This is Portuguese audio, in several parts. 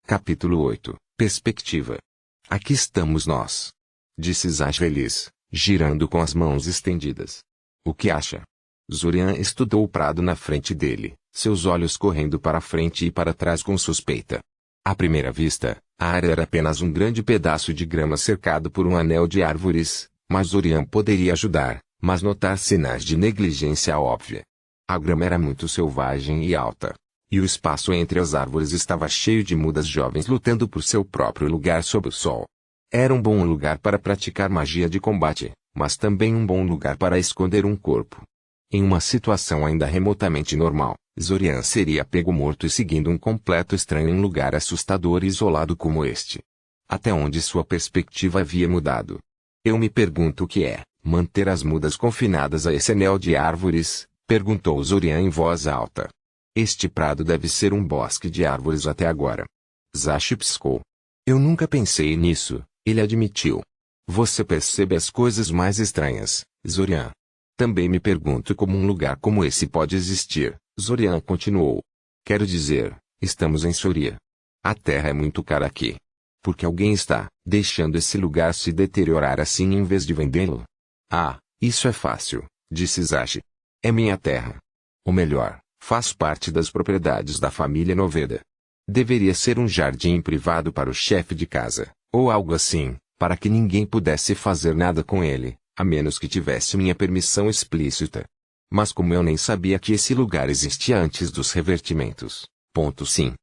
Capítulo 8. Perspectiva. Aqui estamos nós, disse Zash feliz, girando com as mãos estendidas. O que acha? Zorian estudou o prado na frente dele, seus olhos correndo para frente e para trás com suspeita. À primeira vista, a área era apenas um grande pedaço de grama cercado por um anel de árvores, mas Zorian poderia ajudar, mas notar sinais de negligência óbvia. A grama era muito selvagem e alta, e o espaço entre as árvores estava cheio de mudas jovens lutando por seu próprio lugar sob o sol. Era um bom lugar para praticar magia de combate, mas também um bom lugar para esconder um corpo. Em uma situação ainda remotamente normal, Zorian seria pego morto e seguindo um completo estranho em um lugar assustador e isolado como este. Até onde sua perspectiva havia mudado? Eu me pergunto o que é manter as mudas confinadas a esse anel de árvores, perguntou Zorian em voz alta. Este prado deve ser um bosque de árvores até agora. Zash piscou. Eu nunca pensei nisso, ele admitiu. Você percebe as coisas mais estranhas, Zorian. Também me pergunto como um lugar como esse pode existir, Zorian continuou. Quero dizer, estamos em Soria. A terra é muito cara aqui. Porque alguém está deixando esse lugar se deteriorar assim em vez de vendê-lo? Ah, isso é fácil, disse Zash. É minha terra. Ou melhor, faz parte das propriedades da família Noveda. Deveria ser um jardim privado para o chefe de casa, ou algo assim, para que ninguém pudesse fazer nada com ele, a menos que tivesse minha permissão explícita. Mas como eu nem sabia que esse lugar existia antes dos revertimentos. Sim.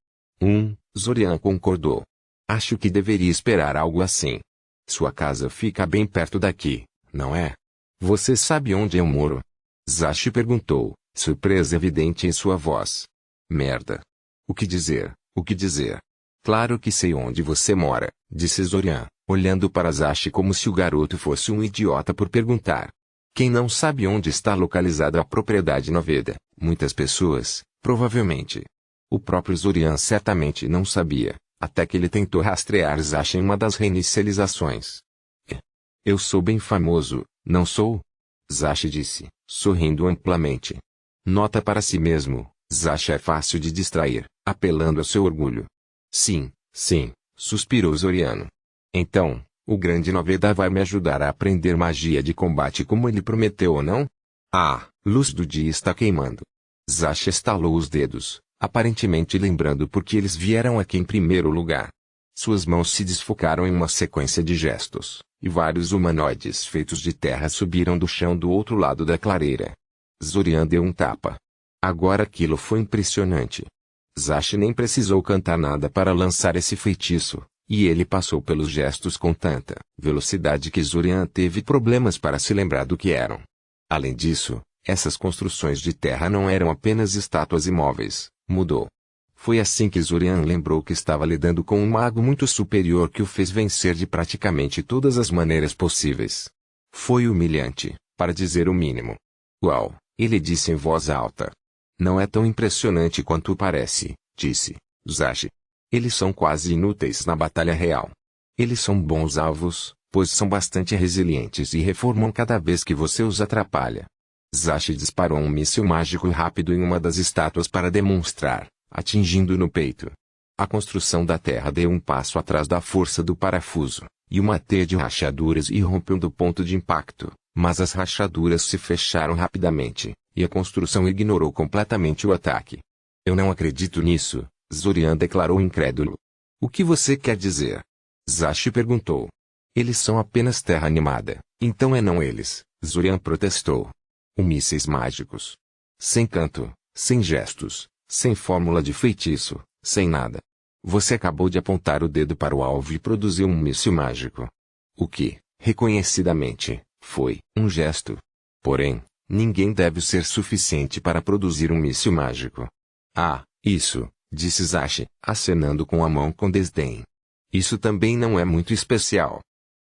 Zorian concordou. Acho que deveria esperar algo assim. Sua casa fica bem perto daqui, não é? Você sabe onde eu moro? Zash perguntou, surpresa evidente em sua voz. Merda. O que dizer? O que dizer? Claro que sei onde você mora, disse Zorian, olhando para Zash como se o garoto fosse um idiota por perguntar. Quem não sabe onde está localizada a propriedade Noveda? Muitas pessoas, provavelmente. O próprio Zorian certamente não sabia, até que ele tentou rastrear Zash em uma das reinicializações. Eu sou bem famoso, não sou? Zash disse, sorrindo amplamente. Nota para si mesmo, Zash é fácil de distrair, apelando ao seu orgulho. Sim, suspirou Zorian. Então, o grande Noveda vai me ajudar a aprender magia de combate como ele prometeu ou não? Ah, luz do dia está queimando. Zash estalou os dedos, aparentemente lembrando por que eles vieram aqui em primeiro lugar. Suas mãos se desfocaram em uma sequência de gestos, e vários humanoides feitos de terra subiram do chão do outro lado da clareira. Zorian deu um tapa. Agora aquilo foi impressionante. Zash nem precisou cantar nada para lançar esse feitiço, e ele passou pelos gestos com tanta velocidade que Zorian teve problemas para se lembrar do que eram. Além disso, essas construções de terra não eram apenas estátuas imóveis, mudou. Foi assim que Zorian lembrou que estava lidando com um mago muito superior que o fez vencer de praticamente todas as maneiras possíveis. Foi humilhante, para dizer o mínimo. Uau, ele disse em voz alta. Não é tão impressionante quanto parece, disse Zash. Eles são quase inúteis na batalha real. Eles são bons alvos, pois são bastante resilientes e reformam cada vez que você os atrapalha. Zash disparou um míssil mágico rápido em uma das estátuas para demonstrar, atingindo no peito. A construção da terra deu um passo atrás da força do parafuso, e uma teia de rachaduras irrompeu do ponto de impacto, mas as rachaduras se fecharam rapidamente, e a construção ignorou completamente o ataque. Eu não acredito nisso, Zorian declarou incrédulo. O que você quer dizer? Zash perguntou. Eles são apenas terra animada, então não eles, Zorian protestou. Mísseis mágicos. Sem canto, sem gestos, sem fórmula de feitiço, sem nada. Você acabou de apontar o dedo para o alvo e produziu um míssil mágico. O que, reconhecidamente, foi um gesto. Porém, ninguém deve ser suficiente para produzir um míssil mágico. Ah, isso, disse Zash, acenando com a mão com desdém. Isso também não é muito especial.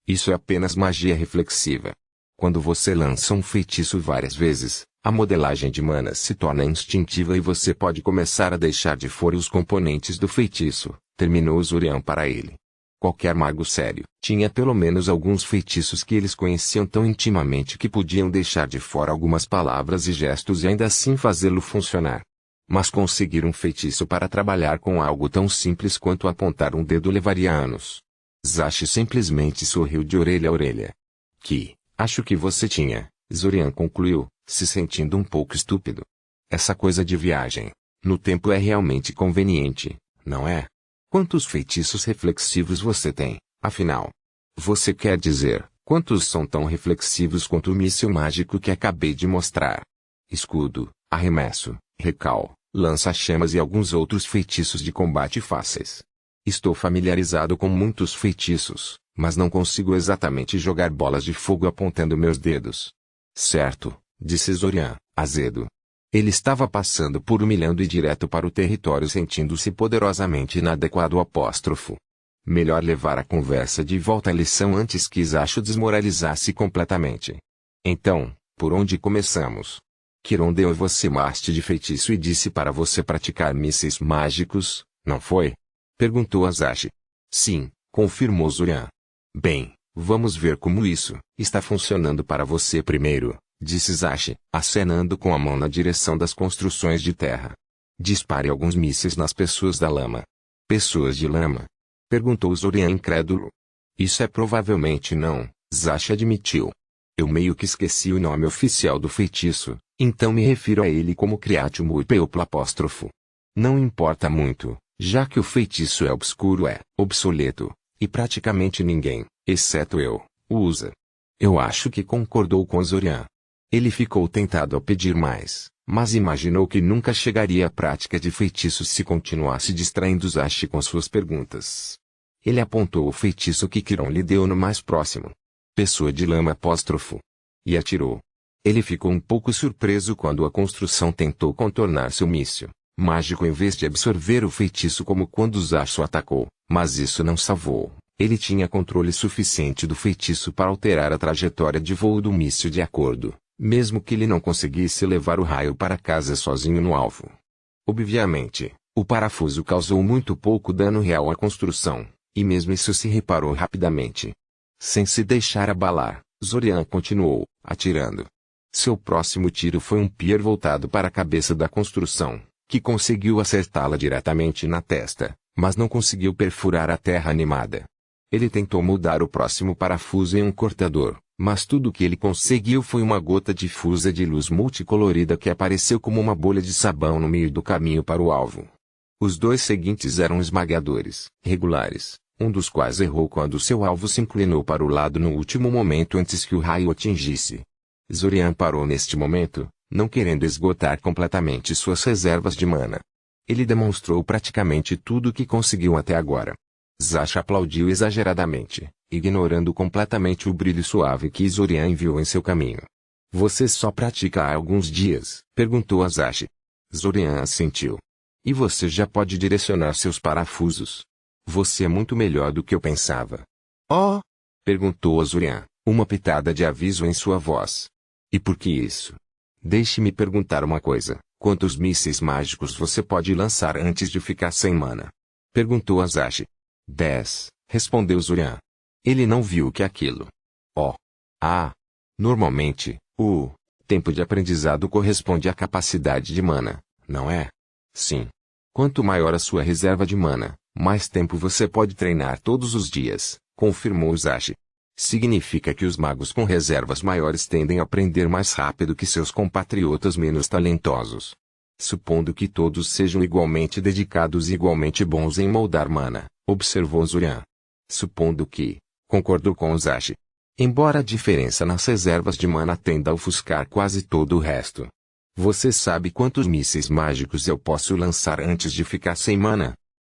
Isso é apenas magia reflexiva. Quando você lança um feitiço várias vezes, a modelagem de mana se torna instintiva e você pode começar a deixar de fora os componentes do feitiço, terminou Zorian para ele. Qualquer mago sério tinha pelo menos alguns feitiços que eles conheciam tão intimamente que podiam deixar de fora algumas palavras e gestos e ainda assim fazê-lo funcionar. Mas conseguir um feitiço para trabalhar com algo tão simples quanto apontar um dedo levaria anos. Zashi simplesmente sorriu de orelha a orelha. Acho que você tinha, Zorian concluiu, se sentindo um pouco estúpido. Essa coisa de viagem no tempo é realmente conveniente, não é? Quantos feitiços reflexivos você tem, afinal? Você quer dizer, quantos são tão reflexivos quanto o míssil mágico que acabei de mostrar? Escudo, arremesso, recal, lança-chamas e alguns outros feitiços de combate fáceis. Estou familiarizado com muitos feitiços, mas não consigo exatamente jogar bolas de fogo apontando meus dedos. Certo, disse Zorian, azedo. Ele estava passando por humilhando e direto para o território sentindo-se poderosamente inadequado. Melhor levar a conversa de volta à lição antes que Zashi desmoralizasse completamente. Então, por onde começamos? Kiron deu a você maste de feitiço e disse para você praticar mísseis mágicos, não foi? Perguntou a Zashi. Sim, confirmou Zorian. Bem, vamos ver como isso está funcionando para você primeiro, disse Zashi, acenando com a mão na direção das construções de terra. Dispare alguns mísseis nas pessoas da lama. Pessoas de lama? Perguntou Zorian incrédulo. Isso é provavelmente não, Zashi admitiu. Eu meio que esqueci o nome oficial do feitiço, então me refiro a ele como Criatium Uipeuplo apóstrofo. Não importa muito, já que o feitiço é obscuro, é obsoleto, e praticamente ninguém, exceto eu, o usa. Eu acho que concordou com Zorian. Ele ficou tentado a pedir mais, mas imaginou que nunca chegaria à prática de feitiços se continuasse distraindo Zashi com suas perguntas. Ele apontou o feitiço que Kiron lhe deu no mais próximo. Pessoa de lama apóstrofo. E atirou. Ele ficou um pouco surpreso quando a construção tentou contornar seu míssil mágico em vez de absorver o feitiço como quando Zashi o atacou, mas isso não salvou. Ele tinha controle suficiente do feitiço para alterar a trajetória de voo do míssil de acordo, mesmo que ele não conseguisse levar o raio para casa sozinho no alvo. Obviamente, o parafuso causou muito pouco dano real à construção, e mesmo isso se reparou rapidamente. Sem se deixar abalar, Zorian continuou, atirando. Seu próximo tiro foi um pier voltado para a cabeça da construção, que conseguiu acertá-la diretamente na testa, mas não conseguiu perfurar a terra animada. Ele tentou mudar o próximo parafuso em um cortador, mas tudo o que ele conseguiu foi uma gota difusa de luz multicolorida que apareceu como uma bolha de sabão no meio do caminho para o alvo. Os dois seguintes eram esmagadores, regulares, um dos quais errou quando seu alvo se inclinou para o lado no último momento antes que o raio atingisse. Zorian parou neste momento, não querendo esgotar completamente suas reservas de mana. Ele demonstrou praticamente tudo o que conseguiu até agora. Zashi aplaudiu exageradamente, ignorando completamente o brilho suave que Zorian enviou em seu caminho. Você só pratica há alguns dias? Perguntou a Zashi. Zorian assentiu. E você já pode direcionar seus parafusos? Você é muito melhor do que eu pensava. Oh? Perguntou Zorian, uma pitada de aviso em sua voz. E por que isso? Deixe-me perguntar uma coisa. Quantos mísseis mágicos você pode lançar antes de ficar sem mana? Perguntou a Zashi. 10, respondeu Zorian. Ele não viu que aquilo. Oh. Ah. Normalmente, o tempo de aprendizado corresponde à capacidade de mana, não é? Sim. Quanto maior a sua reserva de mana, mais tempo você pode treinar todos os dias, confirmou Zashi. Significa que os magos com reservas maiores tendem a aprender mais rápido que seus compatriotas menos talentosos. Supondo que todos sejam igualmente dedicados e igualmente bons em moldar mana, observou Zorian. Supondo que, concordou com Zashi. Embora a diferença nas reservas de mana tenda a ofuscar quase todo o resto. Você sabe quantos mísseis mágicos eu posso lançar antes de ficar sem mana?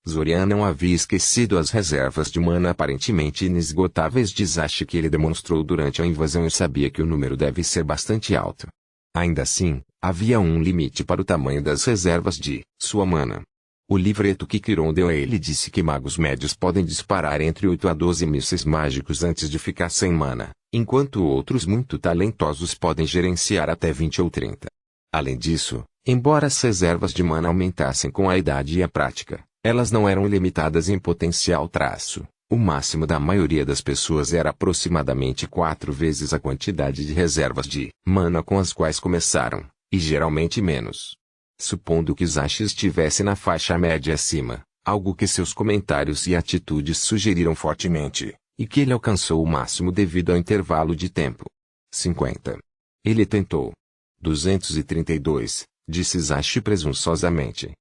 Zorian não havia esquecido as reservas de mana aparentemente inesgotáveis de Zashi que ele demonstrou durante a invasão e sabia que o número deve ser bastante alto. Ainda assim, havia um limite para o tamanho das reservas de sua mana. O livreto que Kiron deu a ele disse que magos médios podem disparar entre 8 a 12 mísseis mágicos antes de ficar sem mana, enquanto outros muito talentosos podem gerenciar até 20 ou 30. Além disso, embora as reservas de mana aumentassem com a idade e a prática, elas não eram ilimitadas em potencial traço. O máximo da maioria das pessoas era aproximadamente 4 vezes a quantidade de reservas de mana com as quais começaram, e geralmente menos. Supondo que Zashi estivesse na faixa média acima, algo que seus comentários e atitudes sugeriram fortemente, e que ele alcançou o máximo devido ao intervalo de tempo. 50. Ele tentou. 232, disse Zashi presunçosamente.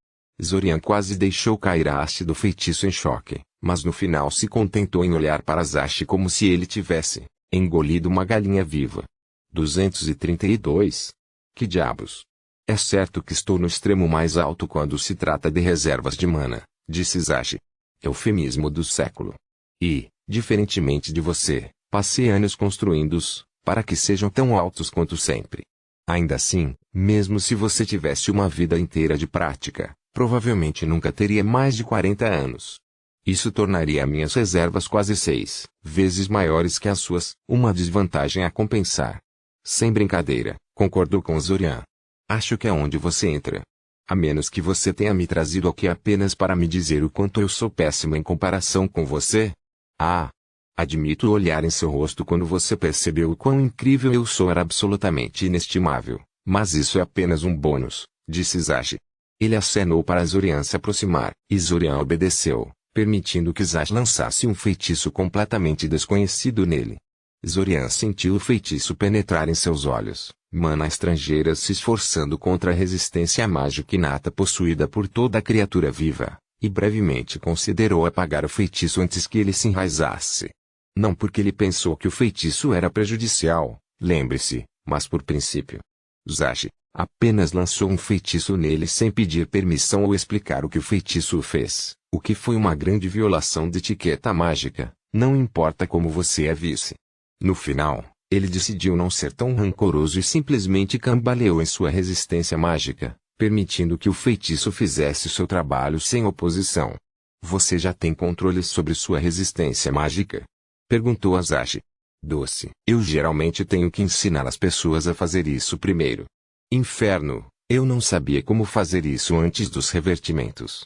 Zorian quase deixou cair a haste do feitiço em choque, mas no final se contentou em olhar para Zashi como se ele tivesse engolido uma galinha viva. 232? Que diabos? É certo que estou no extremo mais alto quando se trata de reservas de mana, disse Zashi. Eufemismo do século. E, diferentemente de você, passei anos construindo-os, para que sejam tão altos quanto sempre. Ainda assim, mesmo se você tivesse uma vida inteira de prática, provavelmente nunca teria mais de 40 anos. Isso tornaria minhas reservas quase 6 vezes maiores que as suas, uma desvantagem a compensar. Sem brincadeira, concordou com Zorian. Acho que é onde você entra. A menos que você tenha me trazido aqui apenas para me dizer o quanto eu sou péssimo em comparação com você. Ah! Admito o olhar em seu rosto quando você percebeu o quão incrível eu sou era absolutamente inestimável, mas isso é apenas um bônus, disse Zashi. Ele acenou para Zorian se aproximar, e Zorian obedeceu, permitindo que Zashi lançasse um feitiço completamente desconhecido nele. Zorian sentiu o feitiço penetrar em seus olhos, mana estrangeira se esforçando contra a resistência mágica inata possuída por toda criatura viva, e brevemente considerou apagar o feitiço antes que ele se enraizasse. Não porque ele pensou que o feitiço era prejudicial, lembre-se, mas por princípio. Zashi apenas lançou um feitiço nele sem pedir permissão ou explicar o que o feitiço fez, o que foi uma grande violação de etiqueta mágica, não importa como você a visse. No final, ele decidiu não ser tão rancoroso e simplesmente cambaleou em sua resistência mágica, permitindo que o feitiço fizesse seu trabalho sem oposição. Você já tem controle sobre sua resistência mágica? Perguntou a Zashi. Doce. Eu geralmente tenho que ensinar as pessoas a fazer isso primeiro. Inferno, eu não sabia como fazer isso antes dos revertimentos.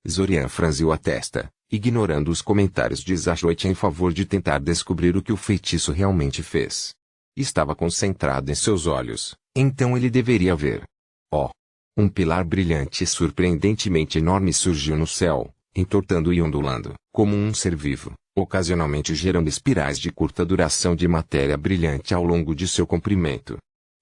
Zorian franziu a testa, ignorando os comentários de Zashi em favor de tentar descobrir o que o feitiço realmente fez. Estava concentrado em seus olhos, então ele deveria ver. Oh! Um pilar brilhante e surpreendentemente enorme surgiu no céu, entortando e ondulando, como um ser vivo, ocasionalmente gerando espirais de curta duração de matéria brilhante ao longo de seu comprimento.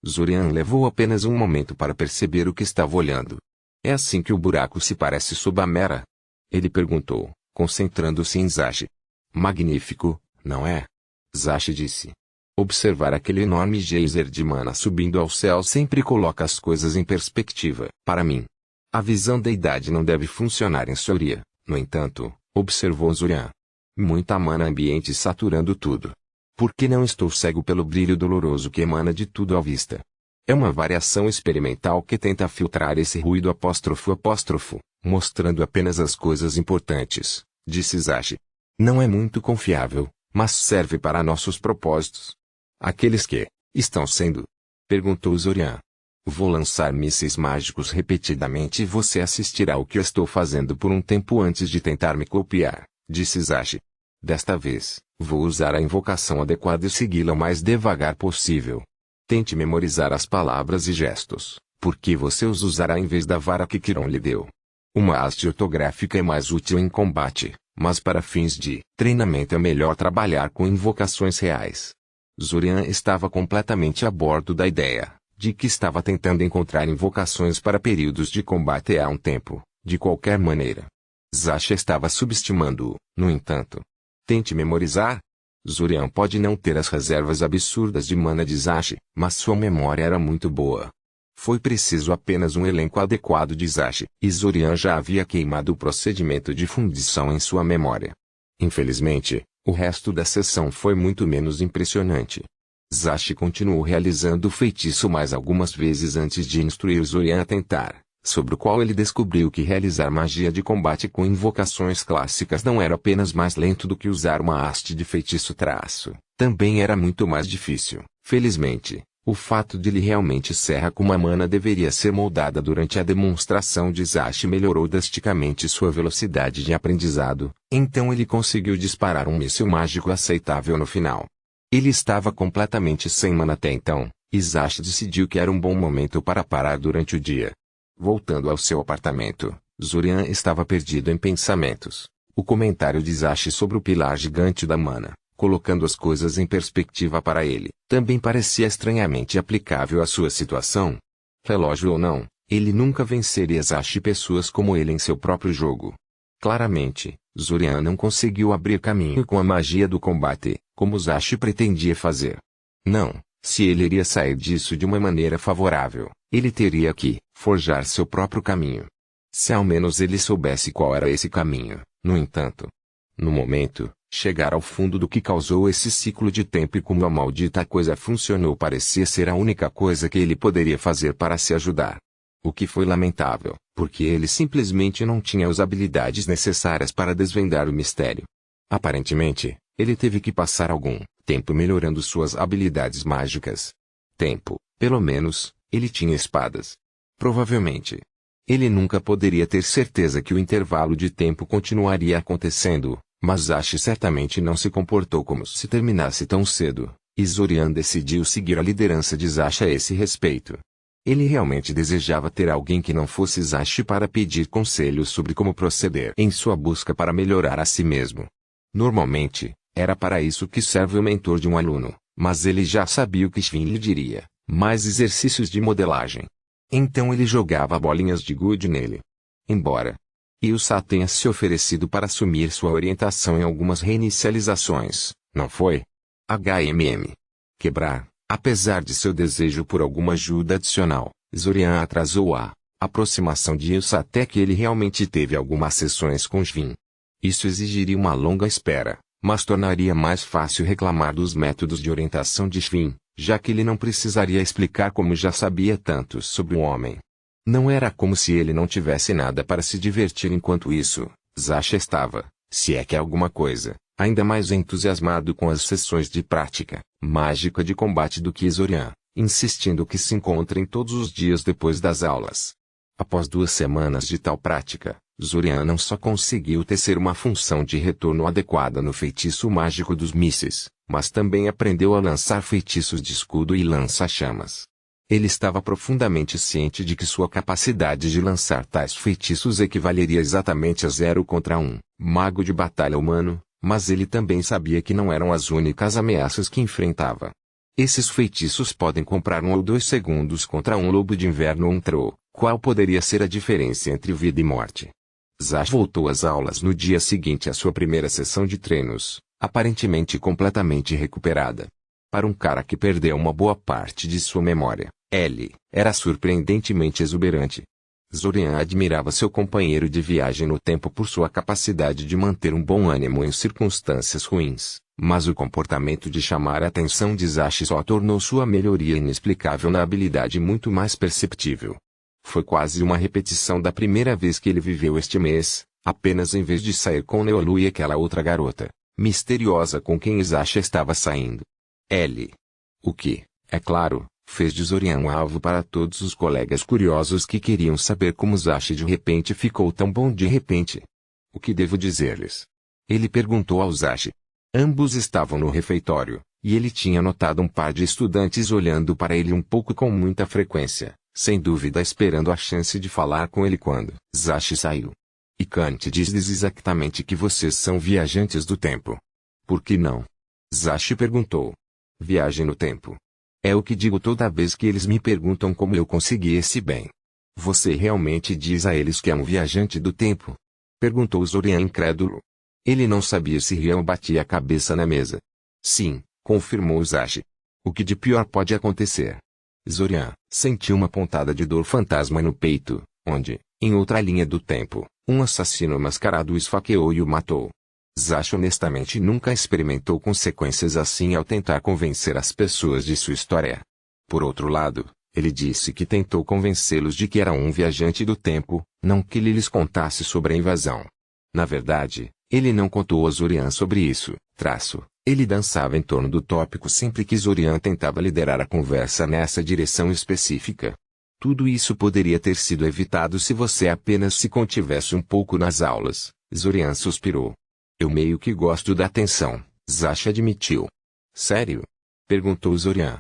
Zorian levou apenas um momento para perceber o que estava olhando. É assim que o buraco se parece sob a Mera? Ele perguntou, concentrando-se em Zashi. Magnífico, não é? Zashi disse. Observar aquele enorme geyser de mana subindo ao céu sempre coloca as coisas em perspectiva. Para mim, a visão da idade não deve funcionar em Soria, no entanto, observou Zorian. Muita mana ambiente saturando tudo. Por que não estou cego pelo brilho doloroso que emana de tudo à vista? É uma variação experimental que tenta filtrar esse ruído apóstrofo, mostrando apenas as coisas importantes, disse Zashi. Não é muito confiável, mas serve para nossos propósitos. Aqueles que estão sendo? Perguntou Zorian. Vou lançar mísseis mágicos repetidamente e você assistirá ao que eu estou fazendo por um tempo antes de tentar me copiar, disse Zashi. Desta vez, vou usar a invocação adequada e segui-la o mais devagar possível. Tente memorizar as palavras e gestos, porque você os usará em vez da vara que Kiron lhe deu. Uma haste ortográfica é mais útil em combate, mas para fins de treinamento é melhor trabalhar com invocações reais. Zorian estava completamente a bordo da ideia, de que estava tentando encontrar invocações para períodos de combate há um tempo, de qualquer maneira. Zashi estava subestimando-o, no entanto. Tente memorizar? Zorian pode não ter as reservas absurdas de mana de Zashi, mas sua memória era muito boa. Foi preciso apenas um elenco adequado de Zashi, e Zorian já havia queimado o procedimento de fundição em sua memória. Infelizmente, o resto da sessão foi muito menos impressionante. Zashi continuou realizando o feitiço mais algumas vezes antes de instruir Zorian a tentar, sobre o qual ele descobriu que realizar magia de combate com invocações clássicas não era apenas mais lento do que usar uma haste de feitiço traço, também era muito mais difícil. Felizmente, o fato de ele realmente serra com uma mana deveria ser moldada durante a demonstração de Zashi melhorou drasticamente sua velocidade de aprendizado, então ele conseguiu disparar um míssil mágico aceitável no final. Ele estava completamente sem mana até então, e Zashi decidiu que era um bom momento para parar durante o dia. Voltando ao seu apartamento, Zorian estava perdido em pensamentos. O comentário de Zashi sobre o pilar gigante da mana, colocando as coisas em perspectiva para ele, também parecia estranhamente aplicável à sua situação. Relógio ou não, ele nunca venceria Zashi e pessoas como ele em seu próprio jogo. Claramente, Zorian não conseguiu abrir caminho com a magia do combate, como Zashi pretendia fazer. Não, se ele iria sair disso de uma maneira favorável, ele teria que forjar seu próprio caminho. Se ao menos ele soubesse qual era esse caminho, no entanto. No momento, chegar ao fundo do que causou esse ciclo de tempo e como a maldita coisa funcionou parecia ser a única coisa que ele poderia fazer para se ajudar. O que foi lamentável, porque ele simplesmente não tinha as habilidades necessárias para desvendar o mistério. Aparentemente, ele teve que passar algum tempo melhorando suas habilidades mágicas. Tempo, pelo menos, ele tinha espadas. Provavelmente. Ele nunca poderia ter certeza que o intervalo de tempo continuaria acontecendo, mas Zashi certamente não se comportou como se terminasse tão cedo, e Zorian decidiu seguir a liderança de Zashi a esse respeito. Ele realmente desejava ter alguém que não fosse Zashi para pedir conselhos sobre como proceder em sua busca para melhorar a si mesmo. Normalmente, era para isso que serve o mentor de um aluno, mas ele já sabia o que Shin lhe diria, mais exercícios de modelagem. Então ele jogava bolinhas de gude nele. Embora Yusa tenha se oferecido para assumir sua orientação em algumas reinicializações, não foi? Quebrar, apesar de seu desejo por alguma ajuda adicional, Zorian atrasou a aproximação de Yusa até que ele realmente teve algumas sessões com Shin. Isso exigiria uma longa espera, mas tornaria mais fácil reclamar dos métodos de orientação de Shin, já que ele não precisaria explicar como já sabia tanto sobre o homem. Não era como se ele não tivesse nada para se divertir enquanto isso. Zashi estava, se é que é alguma coisa, ainda mais entusiasmado com as sessões de prática mágica de combate do que Zorian, insistindo que se encontrem todos os dias depois das aulas. Após 2 semanas de tal prática, Zorian não só conseguiu tecer uma função de retorno adequada no feitiço mágico dos mísseis, mas também aprendeu a lançar feitiços de escudo e lança-chamas. Ele estava profundamente ciente de que sua capacidade de lançar tais feitiços equivaleria exatamente a 0 contra 1 mago de batalha humano, mas ele também sabia que não eram as únicas ameaças que enfrentava. Esses feitiços podem comprar 1 ou 2 segundos contra um lobo de inverno ou um Tro. Qual poderia ser a diferença entre vida e morte? Zashi voltou às aulas no dia seguinte à sua primeira sessão de treinos, aparentemente completamente recuperada. Para um cara que perdeu uma boa parte de sua memória, ele era surpreendentemente exuberante. Zorian admirava seu companheiro de viagem no tempo por sua capacidade de manter um bom ânimo em circunstâncias ruins, mas o comportamento de chamar a atenção de Zashi só tornou sua melhoria inexplicável na habilidade muito mais perceptível. Foi quase uma repetição da primeira vez que ele viveu este mês, apenas em vez de sair com Neolu e aquela outra garota misteriosa com quem Zashi estava saindo. O que, é claro, fez de Zorian um alvo para todos os colegas curiosos que queriam saber como Zashi de repente ficou tão bom de repente. O que devo dizer-lhes? Ele perguntou ao Zashi. Ambos estavam no refeitório, e ele tinha notado um par de estudantes olhando para ele um pouco com muita frequência, sem dúvida esperando a chance de falar com ele quando Zashi saiu. E Kant diz exatamente que vocês são viajantes do tempo. Por que não? Zashi perguntou. Viagem no tempo. É o que digo toda vez que eles me perguntam como eu consegui esse bem. Você realmente diz a eles que é um viajante do tempo? Perguntou Zorian incrédulo. Ele não sabia se ria ou batia a cabeça na mesa. Sim, confirmou Zashi. O que de pior pode acontecer? Zorian sentiu uma pontada de dor fantasma no peito, onde, em outra linha do tempo, um assassino mascarado o esfaqueou e o matou. Zashi honestamente nunca experimentou consequências assim ao tentar convencer as pessoas de sua história. Por outro lado, ele disse que tentou convencê-los de que era um viajante do tempo, não que ele lhes contasse sobre a invasão. Na verdade, ele não contou a Zorian sobre isso, ele dançava em torno do tópico sempre que Zorian tentava liderar a conversa nessa direção específica. Tudo isso poderia ter sido evitado se você apenas se contivesse um pouco nas aulas, Zorian suspirou. Eu meio que gosto da atenção, Zashi admitiu. Sério? Perguntou Zorian.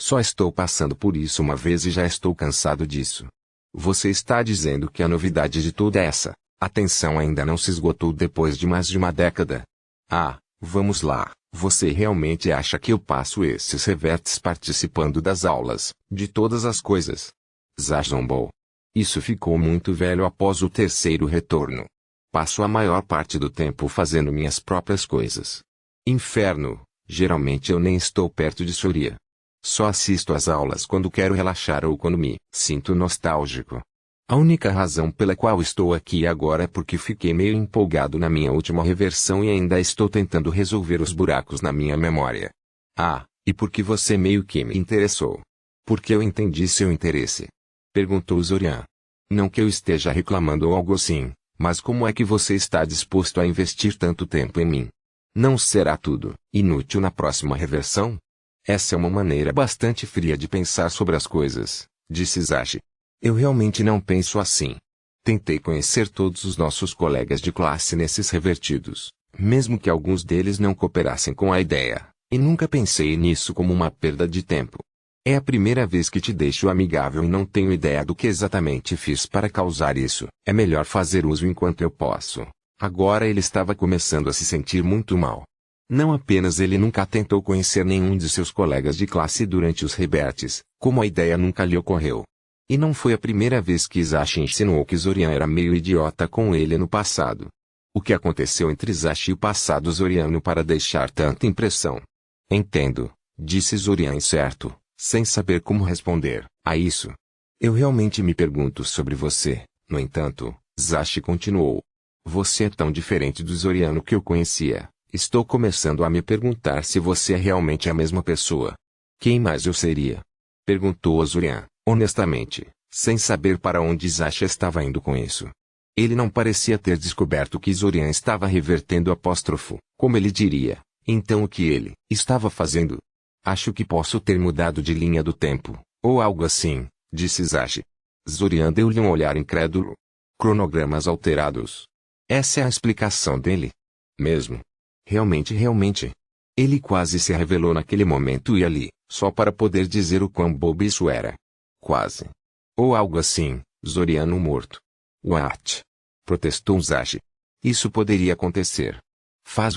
Só estou passando por isso uma vez e já estou cansado disso. Você está dizendo que a novidade de toda essa atenção ainda não se esgotou depois de mais de uma década? Ah, vamos lá. Você realmente acha que eu passo esses revertes participando das aulas, de todas as coisas? Zash zombou. Isso ficou muito velho após o terceiro retorno. Passo a maior parte do tempo fazendo minhas próprias coisas. Inferno, geralmente eu nem estou perto de Surya. Só assisto às aulas quando quero relaxar ou quando me sinto nostálgico. A única razão pela qual estou aqui agora é porque fiquei meio empolgado na minha última reversão e ainda estou tentando resolver os buracos na minha memória. Ah, e porque você meio que me interessou. Porque eu entendi seu interesse. Perguntou Zorian. Não que eu esteja reclamando ou algo assim, mas como é que você está disposto a investir tanto tempo em mim? Não será tudo inútil na próxima reversão? Essa é uma maneira bastante fria de pensar sobre as coisas, disse Zashi. Eu realmente não penso assim. Tentei conhecer todos os nossos colegas de classe nesses revertidos, mesmo que alguns deles não cooperassem com a ideia, e nunca pensei nisso como uma perda de tempo. É a primeira vez que te deixo amigável e não tenho ideia do que exatamente fiz para causar isso. É melhor fazer uso enquanto eu posso. Agora ele estava começando a se sentir muito mal. Não apenas ele nunca tentou conhecer nenhum de seus colegas de classe durante os revertes, como a ideia nunca lhe ocorreu. E não foi a primeira vez que Zashi insinuou que Zorian era meio idiota com ele no passado. O que aconteceu entre Zashi e o passado zoriano para deixar tanta impressão? Entendo, disse Zorian incerto, sem saber como responder a isso. Eu realmente me pergunto sobre você, no entanto, Zashi continuou. Você é tão diferente do zoriano que eu conhecia. Estou começando a me perguntar se você é realmente a mesma pessoa. Quem mais eu seria? Perguntou Zorian, honestamente, sem saber para onde Zashi estava indo com isso. Ele não parecia ter descoberto que Zorian estava revertendo o apóstrofo, como ele diria. Então o que ele estava fazendo? Acho que posso ter mudado de linha do tempo, ou algo assim, disse Zashi. Zorian deu-lhe um olhar incrédulo. Cronogramas alterados. Essa é a explicação dele? Mesmo. Realmente. Ele quase se revelou naquele momento e ali, só para poder dizer o quão bobo isso era. Quase. Ou algo assim, Zoriano morto. What? Protestou Zashi. Isso poderia acontecer.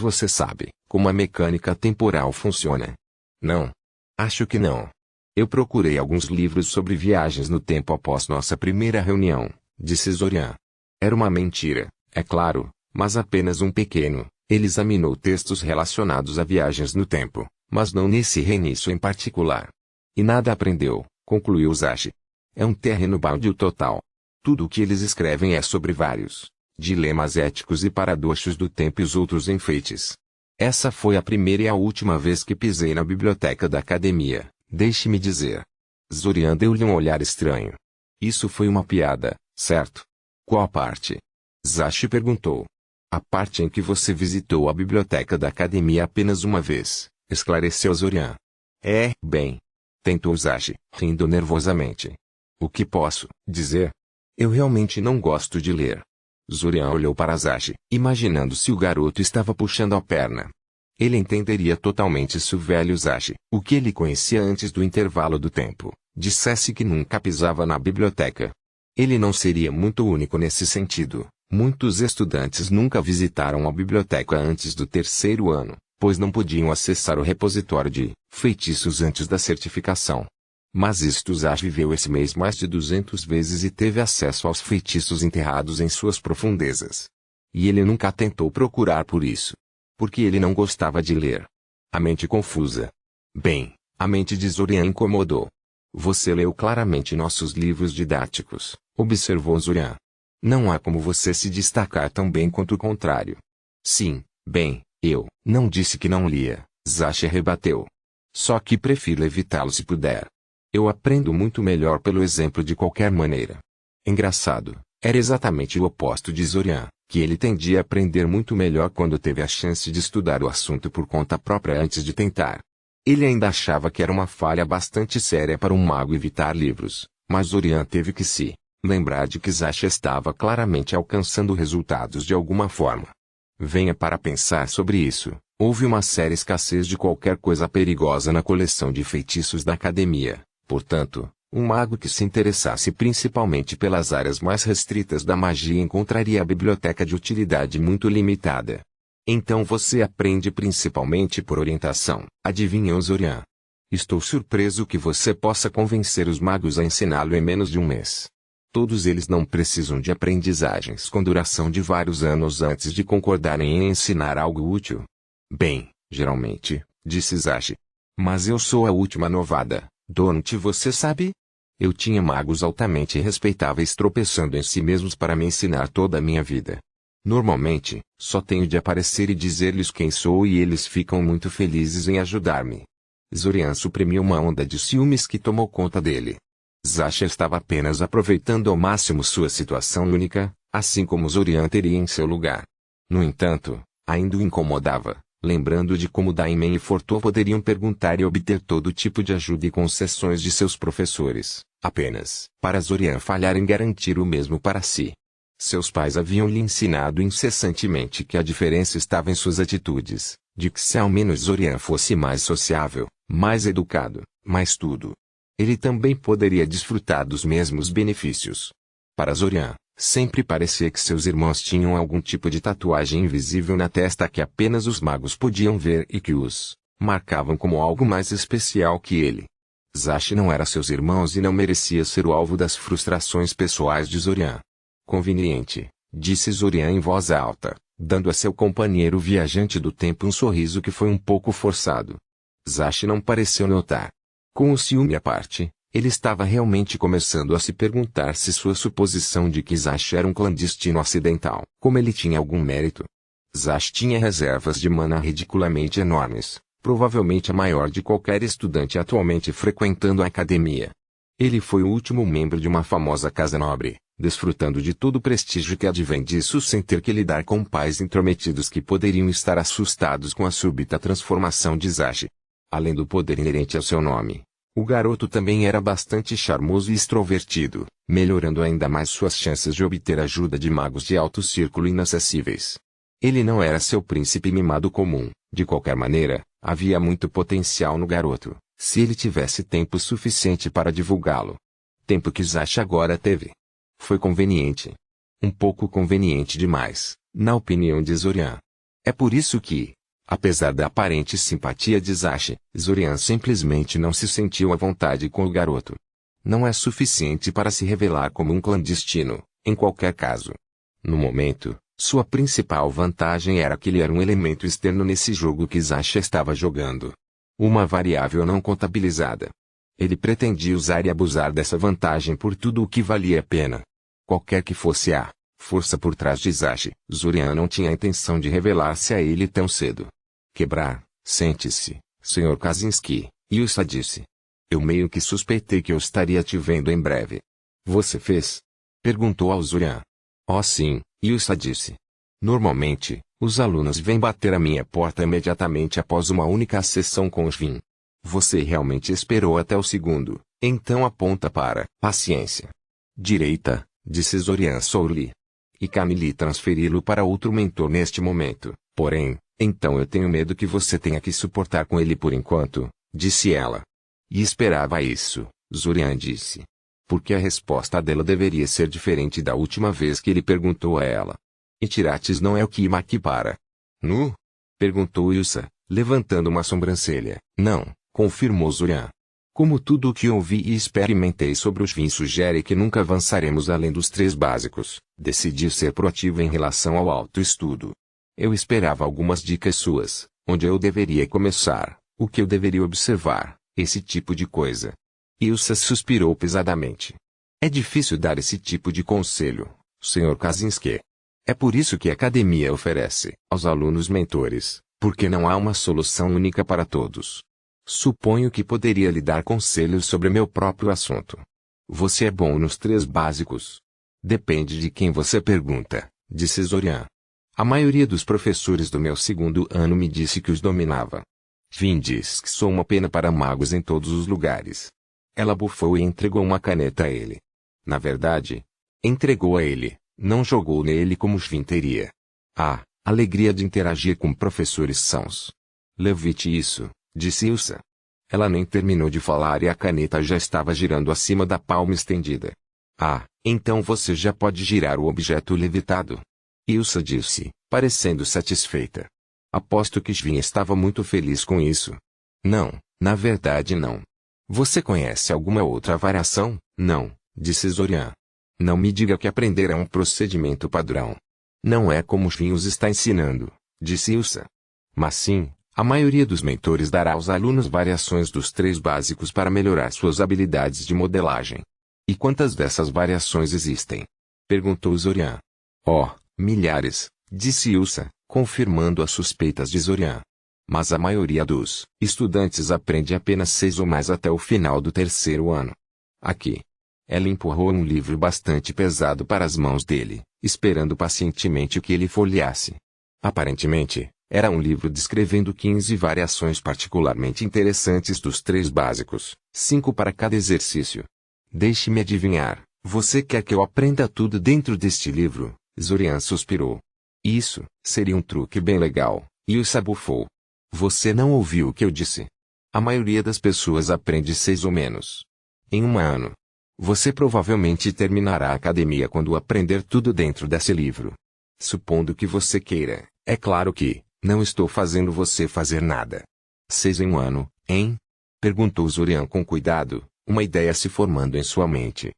Você sabe como a mecânica temporal funciona? Não. Acho que não. Eu procurei alguns livros sobre viagens no tempo após nossa primeira reunião, disse Zorian. Era uma mentira, é claro, mas apenas um pequeno. Ele examinou textos relacionados a viagens no tempo, mas não nesse reinício em particular. E nada aprendeu, concluiu Zashi. É um terreno baldio total. Tudo o que eles escrevem é sobre vários dilemas éticos e paradoxos do tempo e os outros enfeites. Essa foi a primeira e a última vez que pisei na biblioteca da academia, deixe-me dizer. Zorian deu-lhe um olhar estranho. Isso foi uma piada, certo? Qual parte? Zashi perguntou. A parte em que você visitou a biblioteca da academia apenas uma vez, esclareceu Zorian. Bem. Tentou Zashi, rindo nervosamente. O que posso dizer? Eu realmente não gosto de ler. Zorian olhou para Zashi, imaginando se o garoto estava puxando a perna. Ele entenderia totalmente se o velho Zashi, o que ele conhecia antes do intervalo do tempo, dissesse que nunca pisava na biblioteca. Ele não seria muito único nesse sentido. Muitos estudantes nunca visitaram a biblioteca antes do terceiro ano, pois não podiam acessar o repositório de feitiços antes da certificação. Mas Zashi viveu esse mês mais de 200 vezes e teve acesso aos feitiços enterrados em suas profundezas. E ele nunca tentou procurar por isso. Porque ele não gostava de ler. A mente confusa. Bem, a mente de Zorian incomodou. Você leu claramente nossos livros didáticos, observou Zorian. Não há como você se destacar tão bem quanto o contrário. Sim, bem, eu não disse que não lia, Zashi rebateu. Só que prefiro evitá-lo se puder. Eu aprendo muito melhor pelo exemplo de qualquer maneira. Engraçado, era exatamente o oposto de Zorian, que ele tendia a aprender muito melhor quando teve a chance de estudar o assunto por conta própria antes de tentar. Ele ainda achava que era uma falha bastante séria para um mago evitar livros, mas Zorian teve que se lembrar de que Zashi estava claramente alcançando resultados de alguma forma. Venha para pensar sobre isso, houve uma séria escassez de qualquer coisa perigosa na coleção de feitiços da academia, portanto, Um mago que se interessasse principalmente pelas áreas mais restritas da magia encontraria a biblioteca de utilidade muito limitada. Então você aprende principalmente por orientação, adivinhou Zorian. Estou surpreso que você possa convencer os magos a ensiná-lo em menos de um mês. Todos eles não precisam de aprendizagens com duração de vários anos antes de concordarem em ensinar algo útil. Bem, geralmente, disse Zashi. Mas eu sou a última novada, Donut, você sabe? Eu tinha magos altamente respeitáveis tropeçando em si mesmos para me ensinar toda a minha vida. Normalmente, só tenho de aparecer e dizer-lhes quem sou e eles ficam muito felizes em ajudar-me. Zorian suprimiu uma onda de ciúmes que tomou conta dele. Zashi estava apenas aproveitando ao máximo sua situação única, assim como Zorian teria em seu lugar. No entanto, ainda o incomodava, lembrando de como Daimen e Fortô poderiam perguntar e obter todo tipo de ajuda e concessões de seus professores, apenas para Zorian falhar em garantir o mesmo para si. Seus pais haviam lhe ensinado incessantemente que a diferença estava em suas atitudes, de que se ao menos Zorian fosse mais sociável, mais educado, mais tudo, ele também poderia desfrutar dos mesmos benefícios. Para Zorian, sempre parecia que seus irmãos tinham algum tipo de tatuagem invisível na testa que apenas os magos podiam ver e que os marcavam como algo mais especial que ele. Zashi não era seus irmãos e não merecia ser o alvo das frustrações pessoais de Zorian. Conveniente, disse Zorian em voz alta, dando a seu companheiro viajante do tempo um sorriso que foi um pouco forçado. Zashi não pareceu notar. Com o ciúme à parte, ele estava realmente começando a se perguntar se sua suposição de que Zashi era um clandestino acidental, como ele tinha algum mérito. Zashi tinha reservas de mana ridiculamente enormes, provavelmente a maior de qualquer estudante atualmente frequentando a academia. Ele foi o último membro de uma famosa casa nobre, desfrutando de todo o prestígio que advém disso sem ter que lidar com pais intrometidos que poderiam estar assustados com a súbita transformação de Zashi. Além do poder inerente ao seu nome, o garoto também era bastante charmoso e extrovertido, melhorando ainda mais suas chances de obter ajuda de magos de alto círculo inacessíveis. Ele não era seu príncipe mimado comum, de qualquer maneira, havia muito potencial no garoto, se ele tivesse tempo suficiente para divulgá-lo. Tempo que Zashi agora teve. Foi conveniente. Um pouco conveniente demais, na opinião de Zorian. É por isso que, apesar da aparente simpatia de Zashi, Zorian simplesmente não se sentiu à vontade com o garoto. Não é suficiente para se revelar como um clandestino, em qualquer caso. No momento, sua principal vantagem era que ele era um elemento externo nesse jogo que Zashi estava jogando. Uma variável não contabilizada. Ele pretendia usar e abusar dessa vantagem por tudo o que valia a pena. Qualquer que fosse a força por trás de Zashi, Zorian não tinha a intenção de revelar-se a ele tão cedo. Quebrar, sente-se, Sr. Kaczynski, Yusa disse. Eu meio que suspeitei que eu estaria te vendo em breve. Você fez? Perguntou ao Zorian. Oh sim, Yusa disse. Normalmente, os alunos vêm bater à minha porta imediatamente após uma única sessão com os Vin. Você realmente esperou até o segundo, então aponta para paciência. Direita, disse Zorian Sourly. E Camille transferi-lo para outro mentor neste momento, porém, então eu tenho medo que você tenha que suportar com ele por enquanto, disse ela. E esperava isso, Zorian disse. Porque a resposta dela deveria ser diferente da última vez que ele perguntou a ela. E Tirates não é o que Maki para. Nu? Perguntou Yusa, levantando uma sobrancelha. Não, confirmou Zorian. Como tudo o que ouvi e experimentei sobre os Vin sugere que nunca avançaremos além dos 3 básicos, decidi ser proativo em relação ao autoestudo. Eu esperava algumas dicas suas, onde eu deveria começar, o que eu deveria observar, esse tipo de coisa. Yusa suspirou pesadamente. É difícil dar esse tipo de conselho, Sr. Kaczynski. É por isso que a academia oferece aos alunos mentores, porque não há uma solução única para todos. Suponho que poderia lhe dar conselhos sobre meu próprio assunto. Você é bom nos 3 básicos? Depende de quem você pergunta, disse Zorian. A maioria dos professores do meu 2º ano me disse que os dominava. Vin diz que sou uma pena para magos em todos os lugares. Ela bufou e entregou uma caneta a ele. Na verdade, entregou a ele, não jogou nele como Vin teria. Ah, alegria de interagir com professores sãos. Levite isso, disse Yusa. Ela nem terminou de falar e a caneta já estava girando acima da palma estendida. Ah, então você já pode girar o objeto levitado. Ilsa disse, parecendo satisfeita. Aposto que Svin estava muito feliz com isso. Não, na verdade não. Você conhece alguma outra variação? Não, disse Zorian. Não me diga que aprender é um procedimento padrão. Não é como Svin os está ensinando, disse Ilsa. Mas sim, a maioria dos mentores dará aos alunos variações dos 3 básicos para melhorar suas habilidades de modelagem. E quantas dessas variações existem? Perguntou Zorian. Oh, milhares, disse Ilsa, confirmando as suspeitas de Zorian. Mas a maioria dos estudantes aprende apenas 6 ou mais até o final do 3º ano. Aqui. Ela empurrou um livro bastante pesado para as mãos dele, esperando pacientemente que ele folheasse. Aparentemente, era um livro descrevendo 15 variações particularmente interessantes dos 3 básicos, 5 para cada exercício. Deixe-me adivinhar, você quer que eu aprenda tudo dentro deste livro? Zorian suspirou. Isso seria um truque bem legal, Ilsa bufou. Você não ouviu o que eu disse? A maioria das pessoas aprende 6 ou menos. Em um ano. Você provavelmente terminará a academia quando aprender tudo dentro desse livro. Supondo que você queira, é claro que, não estou fazendo você fazer nada. 6 em um ano, hein? Perguntou Zorian com cuidado, uma ideia se formando em sua mente.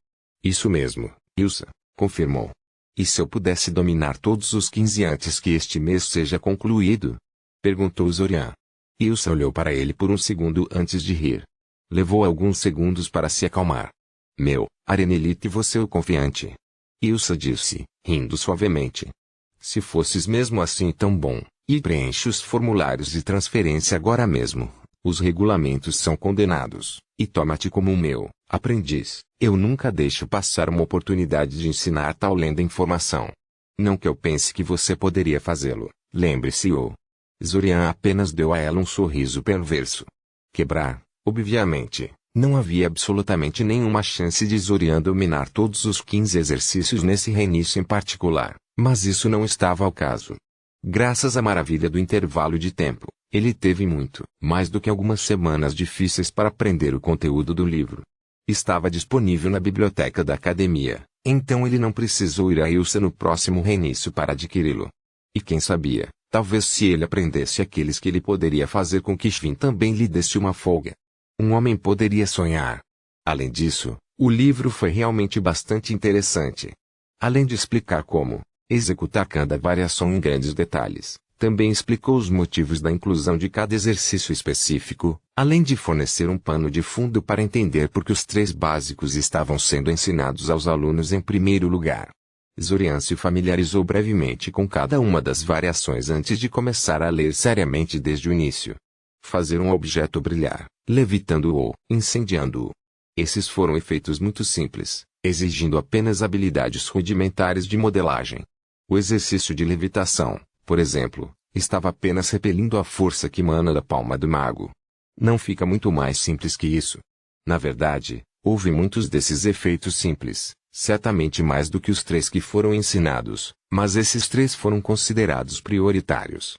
Isso mesmo, Ilsa, confirmou. E se eu pudesse dominar todos os 15 antes que este mês seja concluído? Perguntou Zorian. Ilsa olhou para ele por um segundo antes de rir. Levou alguns segundos para se acalmar. Meu, Arenelite, você é o confiante. Ilsa disse, rindo suavemente. Se fosses mesmo assim tão bom, e preenche os formulários de transferência agora mesmo. Os regulamentos são condenados, e toma-te como um meu aprendiz. Eu nunca deixo passar uma oportunidade de ensinar tal lenda informação. Não que eu pense que você poderia fazê-lo, lembre-se o. Zorian apenas deu a ela um sorriso perverso. Quebrar, obviamente. Não havia absolutamente nenhuma chance de Zorian dominar todos os 15 exercícios nesse reinício em particular, mas isso não estava ao caso. Graças à maravilha do intervalo de tempo, ele teve muito mais do que algumas semanas difíceis para aprender o conteúdo do livro. Estava disponível na biblioteca da academia, então ele não precisou ir a Ilsa no próximo reinício para adquiri-lo. E quem sabia, talvez se ele aprendesse aqueles que ele poderia fazer com que Svin também lhe desse uma folga. Um homem poderia sonhar. Além disso, o livro foi realmente bastante interessante. Além de explicar como executar cada variação em grandes detalhes, também explicou os motivos da inclusão de cada exercício específico, além de fornecer um pano de fundo para entender por que os 3 básicos estavam sendo ensinados aos alunos em primeiro lugar. Zorian se familiarizou brevemente com cada uma das variações antes de começar a ler seriamente desde o início. Fazer um objeto brilhar, levitando-o ou incendiando-o. Esses foram efeitos muito simples, exigindo apenas habilidades rudimentares de modelagem. O exercício de levitação, por exemplo, estava apenas repelindo a força que emana da palma do mago. Não fica muito mais simples que isso. Na verdade, houve muitos desses efeitos simples, certamente mais do que os 3 que foram ensinados, mas esses 3 foram considerados prioritários.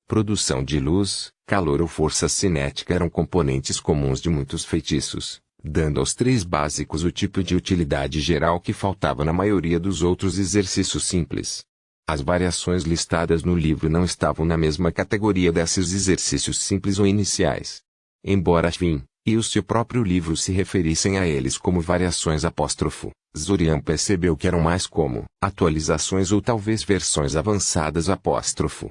Produção de luz, calor ou força cinética eram componentes comuns de muitos feitiços, dando aos 3 básicos o tipo de utilidade geral que faltava na maioria dos outros exercícios simples. As variações listadas no livro não estavam na mesma categoria desses exercícios simples ou iniciais. Embora Svin e o seu próprio livro se referissem a eles como variações apóstrofo, Zorian percebeu que eram mais como atualizações ou talvez versões avançadas apóstrofo.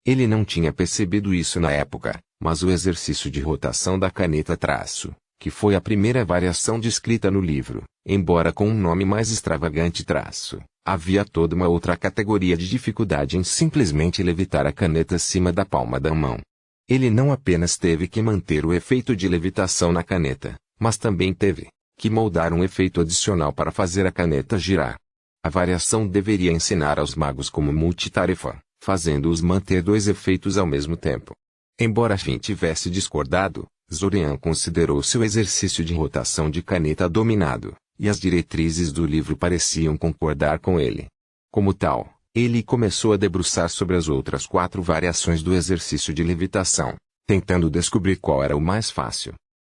Ele não tinha percebido isso na época, mas o exercício de rotação da caneta traço, que foi a primeira variação descrita no livro, embora com um nome mais extravagante traço, havia toda uma outra categoria de dificuldade em simplesmente levitar a caneta acima da palma da mão. Ele não apenas teve que manter o efeito de levitação na caneta, mas também teve que moldar um efeito adicional para fazer a caneta girar. A variação deveria ensinar aos magos como multitarefa, fazendo-os manter 2 efeitos ao mesmo tempo. Embora Svin tivesse discordado, Zorian considerou seu exercício de rotação de caneta dominado, e as diretrizes do livro pareciam concordar com ele. Como tal, ele começou a debruçar sobre as outras 4 variações do exercício de levitação, tentando descobrir qual era o mais fácil.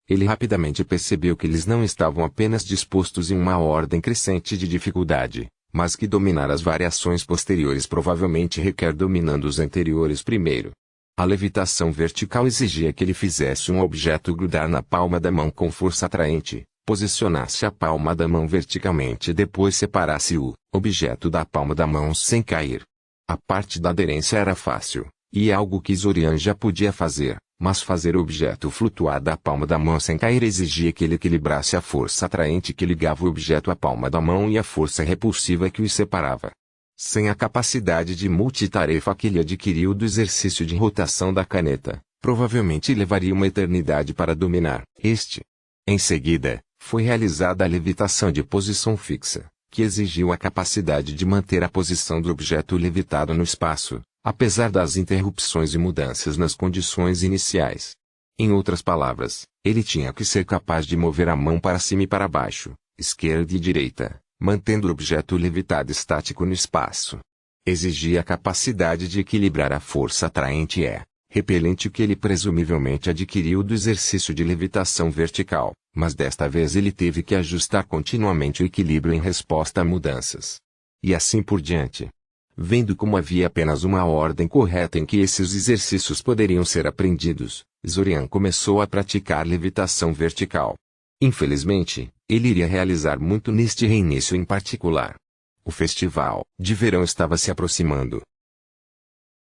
Ele rapidamente percebeu que eles não estavam apenas dispostos em uma ordem crescente de dificuldade, mas que dominar as variações posteriores provavelmente requer dominando os anteriores primeiro. A levitação vertical exigia que ele fizesse um objeto grudar na palma da mão com força atraente, posicionasse a palma da mão verticalmente e depois separasse o objeto da palma da mão sem cair. A parte da aderência era fácil, e algo que Zorian já podia fazer, mas fazer o objeto flutuar da palma da mão sem cair exigia que ele equilibrasse a força atraente que ligava o objeto à palma da mão e a força repulsiva que os separava. Sem a capacidade de multitarefa que ele adquiriu do exercício de rotação da caneta, provavelmente levaria uma eternidade para dominar este. Em seguida, foi realizada a levitação de posição fixa, que exigiu a capacidade de manter a posição do objeto levitado no espaço, apesar das interrupções e mudanças nas condições iniciais. Em outras palavras, ele tinha que ser capaz de mover a mão para cima e para baixo, esquerda e direita, mantendo o objeto levitado estático no espaço. Exigia a capacidade de equilibrar a força atraente e repelente que ele presumivelmente adquiriu do exercício de levitação vertical, mas desta vez ele teve que ajustar continuamente o equilíbrio em resposta a mudanças. E assim por diante. Vendo como havia apenas uma ordem correta em que esses exercícios poderiam ser aprendidos, Zorian começou a praticar levitação vertical. Infelizmente, ele iria realizar muito neste reinício em particular. O festival de verão estava se aproximando,